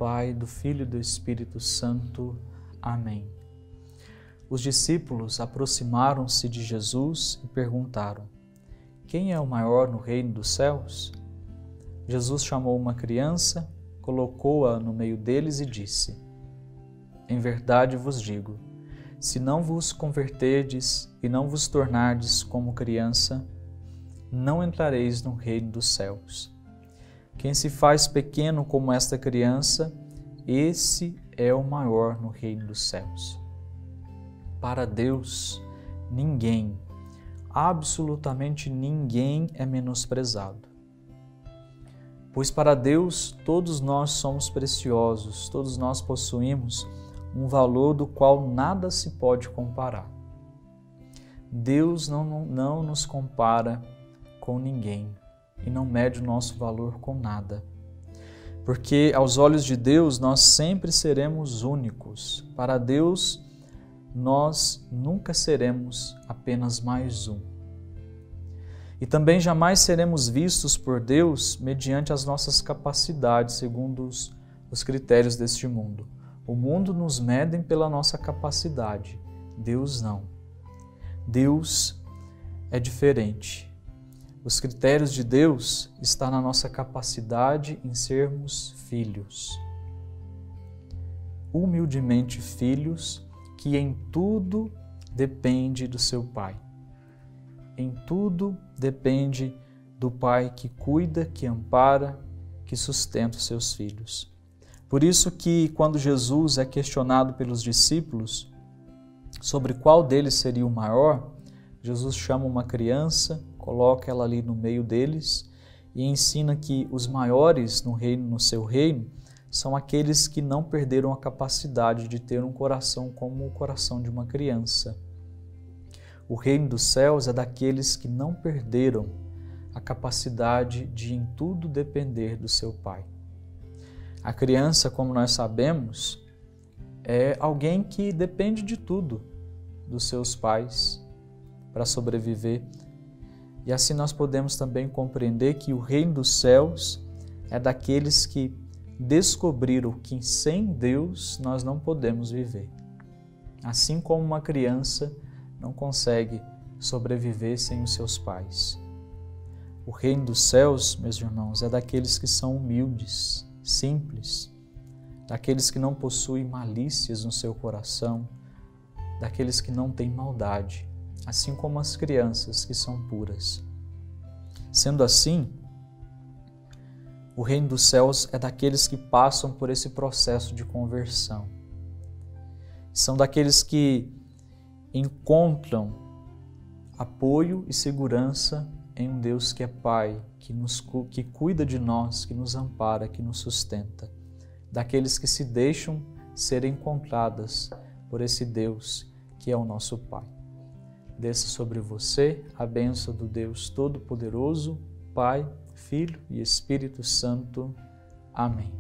Pai, do Filho e do Espírito Santo. Amém. Os discípulos aproximaram-se de Jesus e perguntaram: quem é o maior no reino dos céus? Jesus chamou uma criança, colocou-a no meio deles e disse: em verdade vos digo, se não vos converterdes e não vos tornardes como criança, não entrareis no reino dos céus. Quem se faz pequeno como esta criança, esse é o maior no reino dos céus. Para Deus, ninguém, absolutamente ninguém é menosprezado. Pois para Deus todos nós somos preciosos, todos nós possuímos um valor do qual nada se pode comparar. Deus não nos compara com ninguém e não mede o nosso valor com nada. Porque aos olhos de Deus nós sempre seremos únicos. Para Deus nós nunca seremos apenas mais um. E também jamais seremos vistos por Deus mediante as nossas capacidades, segundo os critérios deste mundo. O mundo nos mede pela nossa capacidade, Deus não. Deus é diferente. Os critérios de Deus estão na nossa capacidade em sermos filhos. Humildemente filhos, que em tudo depende do seu Pai. Em tudo depende do Pai que cuida, que ampara, que sustenta os seus filhos. Por isso que quando Jesus é questionado pelos discípulos sobre qual deles seria o maior, Jesus chama uma criança, coloca ela ali no meio deles e ensina que os maiores no seu reino, são aqueles que não perderam a capacidade de ter um coração como o coração de uma criança. O reino dos céus é daqueles que não perderam a capacidade de em tudo depender do seu Pai. A criança, como nós sabemos, é alguém que depende de tudo dos seus pais para sobreviver. E assim nós podemos também compreender que o reino dos céus é daqueles que descobriram que sem Deus nós não podemos viver. Assim como uma criança não consegue sobreviver sem os seus pais. O reino dos céus, meus irmãos, é daqueles que são humildes, simples, daqueles que não possuem malícias no seu coração, daqueles que não têm maldade, assim como as crianças que são puras. Sendo assim, o reino dos céus é daqueles que passam por esse processo de conversão. São daqueles que encontram apoio e segurança em um Deus que é Pai, que cuida de nós, que nos ampara, que nos sustenta. Daqueles que se deixam ser encontradas por esse Deus que é o nosso Pai. Desça sobre você a bênção do Deus Todo-Poderoso, Pai, Filho e Espírito Santo. Amém.